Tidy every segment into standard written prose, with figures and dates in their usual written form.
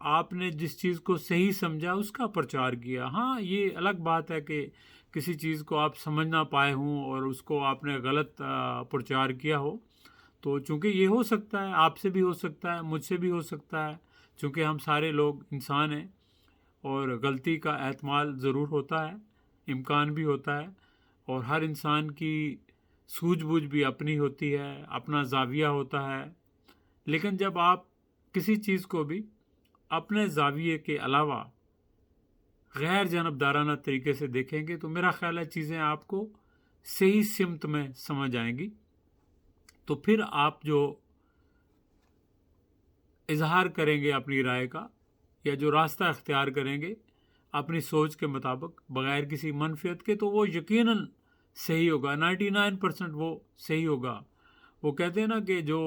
آپ نے جس چیز کو صحیح سمجھا اس کا پرچار کیا. ہاں یہ الگ بات ہے کہ کسی چیز کو آپ سمجھ نہ پائے ہوں اور اس کو آپ نے غلط پرچار کیا ہو. تو چونکہ یہ ہو سکتا ہے، آپ سے بھی ہو سکتا ہے، مجھ سے بھی ہو سکتا ہے، چونکہ ہم سارے لوگ انسان ہیں اور غلطی کا احتمال ضرور ہوتا ہے، امکان بھی ہوتا ہے. اور ہر انسان کی سوجھ بوجھ بھی اپنی ہوتی ہے، اپنا زاویہ ہوتا ہے. لیکن جب آپ کسی چیز کو بھی اپنے زاویے کے علاوہ غیر جانبدارانہ طریقے سے دیکھیں گے تو میرا خیال ہے چیزیں آپ کو صحیح سمت میں سمجھ آئیں گی. تو پھر آپ جو اظہار کریں گے اپنی رائے کا یا جو راستہ اختیار کریں گے اپنی سوچ کے مطابق بغیر کسی منفیت کے، تو وہ یقیناً صحیح ہوگا. 99% وہ صحیح ہوگا. وہ کہتے ہیں نا کہ جو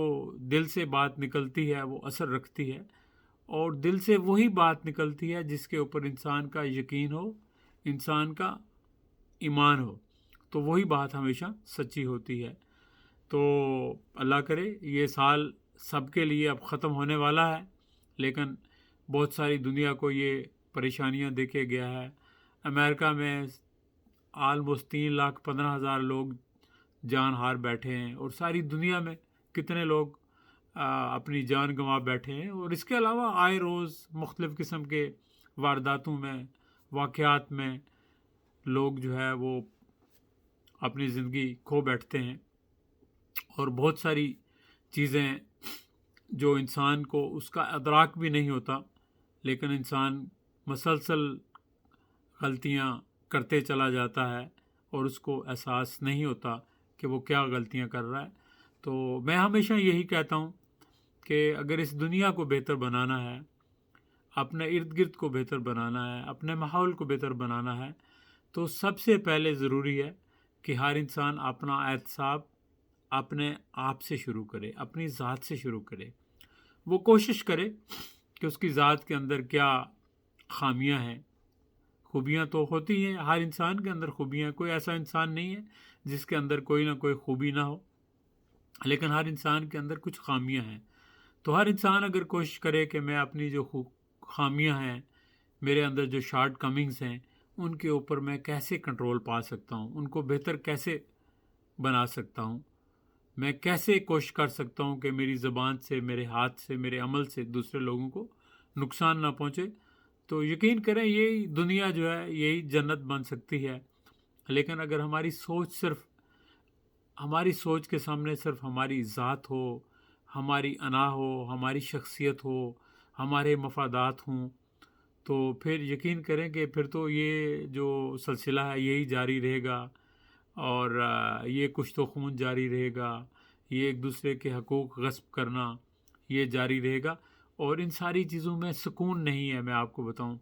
دل سے بات نکلتی ہے وہ اثر رکھتی ہے، اور دل سے وہی بات نکلتی ہے جس کے اوپر انسان کا یقین ہو، انسان کا ایمان ہو، تو وہی بات ہمیشہ سچی ہوتی ہے. تو اللہ کرے یہ سال سب کے لیے اب ختم ہونے والا ہے، لیکن بہت ساری دنیا کو یہ پریشانیاں دیکھے گیا ہے. امریکہ میں آلموسٹ 3,15,000 لوگ جان ہار بیٹھے ہیں، اور ساری دنیا میں کتنے لوگ اپنی جان گنوا بیٹھے ہیں. اور اس کے علاوہ آئے روز مختلف قسم کے وارداتوں میں، واقعات میں لوگ جو ہے وہ اپنی زندگی کھو بیٹھتے ہیں. اور بہت ساری چیزیں جو انسان کو اس کا ادراک بھی نہیں ہوتا، لیکن انسان مسلسل غلطیاں کرتے چلا جاتا ہے اور اس کو احساس نہیں ہوتا کہ وہ کیا غلطیاں کر رہا ہے. تو میں ہمیشہ یہی کہتا ہوں کہ اگر اس دنیا کو بہتر بنانا ہے، اپنے ارد گرد کو بہتر بنانا ہے، اپنے ماحول کو بہتر بنانا ہے، تو سب سے پہلے ضروری ہے کہ ہر انسان اپنا احتساب اپنے آپ سے شروع کرے، اپنی ذات سے شروع کرے. وہ کوشش کرے کہ اس کی ذات کے اندر کیا خامیاں ہیں. خوبیاں تو ہوتی ہیں، ہر انسان کے اندر خوبیاں، کوئی ایسا انسان نہیں ہے جس کے اندر کوئی نہ کوئی خوبی نہ ہو، لیکن ہر انسان کے اندر کچھ خامیاں ہیں. تو ہر انسان اگر کوشش کرے کہ میں اپنی جو خامیاں ہیں، میرے اندر جو شارٹ کمنگز ہیں، ان کے اوپر میں کیسے کنٹرول پا سکتا ہوں، ان کو بہتر کیسے بنا سکتا ہوں، میں کیسے کوشش کر سکتا ہوں کہ میری زبان سے، میرے ہاتھ سے، میرے عمل سے دوسرے لوگوں کو نقصان نہ پہنچے. تو یقین کریں یہی دنیا جو ہے یہی جنت بن سکتی ہے. لیکن اگر ہماری سوچ کے سامنے صرف ہماری ذات ہو، ہماری انا ہو، ہماری شخصیت ہو، ہمارے مفادات ہوں، تو پھر یقین کریں کہ پھر تو یہ جو سلسلہ ہے یہی جاری رہے گا، اور یہ کچھ تو خون جاری رہے گا، یہ ایک دوسرے کے حقوق غصب کرنا یہ جاری رہے گا. اور ان ساری چیزوں میں سکون نہیں ہے. میں آپ کو بتاؤں،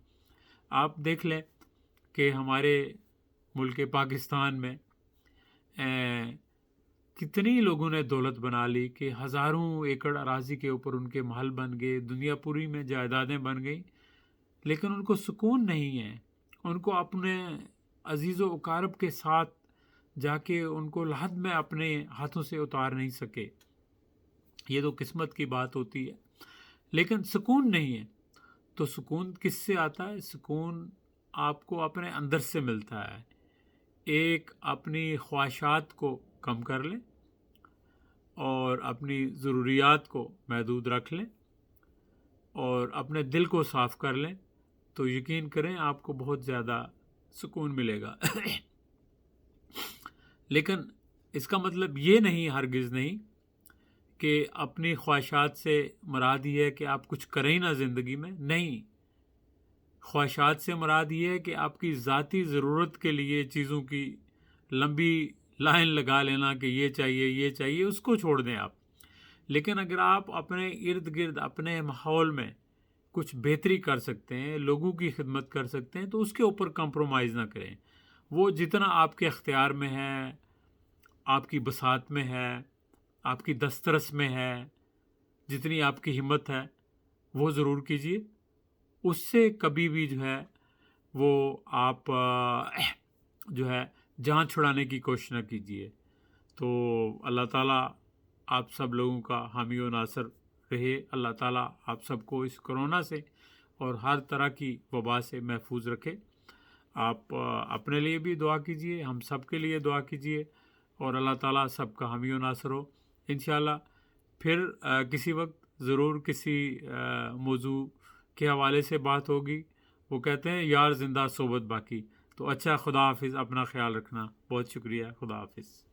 آپ دیکھ لیں کہ ہمارے ملک پاکستان میں کتنی لوگوں نے دولت بنا لی کہ ہزاروں ایکڑ اراضی کے اوپر ان کے محل بن گئے، دنیا پوری میں جائیدادیں بن گئیں، لیکن ان کو سکون نہیں ہے. ان کو اپنے عزیز و اقارب کے ساتھ جا کے ان کو لحد میں اپنے ہاتھوں سے اتار نہیں سکے. یہ تو قسمت کی بات ہوتی ہے، لیکن سکون نہیں ہے. تو سکون کس سے آتا ہے؟ سکون آپ کو اپنے اندر سے ملتا ہے. ایک اپنی خواہشات کو کم کر لیں اور اپنی ضروریات کو محدود رکھ لیں اور اپنے دل کو صاف کر لیں، تو یقین کریں آپ کو بہت زیادہ سکون ملے گا. لیکن اس کا مطلب یہ نہیں، ہرگز نہیں، کہ اپنی خواہشات سے مراد یہ ہے کہ آپ کچھ کریں نہ زندگی میں. نہیں، خواہشات سے مراد یہ ہے کہ آپ کی ذاتی ضرورت کے لیے چیزوں کی لمبی لائن لگا لینا کہ یہ چاہیے یہ چاہیے، اس کو چھوڑ دیں آپ. لیکن اگر آپ اپنے ارد گرد اپنے ماحول میں کچھ بہتری کر سکتے ہیں، لوگوں کی خدمت کر سکتے ہیں، تو اس کے اوپر کمپرومائز نہ کریں. وہ جتنا آپ کے اختیار میں ہے، آپ کی بساط میں ہے، آپ کی دسترس میں ہے، جتنی آپ کی ہمت ہے وہ ضرور کیجیے. اس سے کبھی بھی جو ہے وہ آپ جو ہے جان چھڑانے کی کوشش نہ کیجیے. تو اللہ تعالیٰ آپ سب لوگوں کا حامی و ناصر رہے. اللہ تعالیٰ آپ سب کو اس کرونا سے اور ہر طرح کی وبا سے محفوظ رکھے۔ آپ اپنے لیے بھی دعا کیجئے، ہم سب کے لیے دعا کیجئے، اور اللہ تعالیٰ سب کا حامی و ناصر ہو انشاءاللہ۔ پھر کسی وقت ضرور کسی موضوع کے حوالے سے بات ہوگی۔ وہ کہتے ہیں یار زندہ صحبت باقی۔ تو اچھا، خدا حافظ، اپنا خیال رکھنا، بہت شکریہ، خدا حافظ۔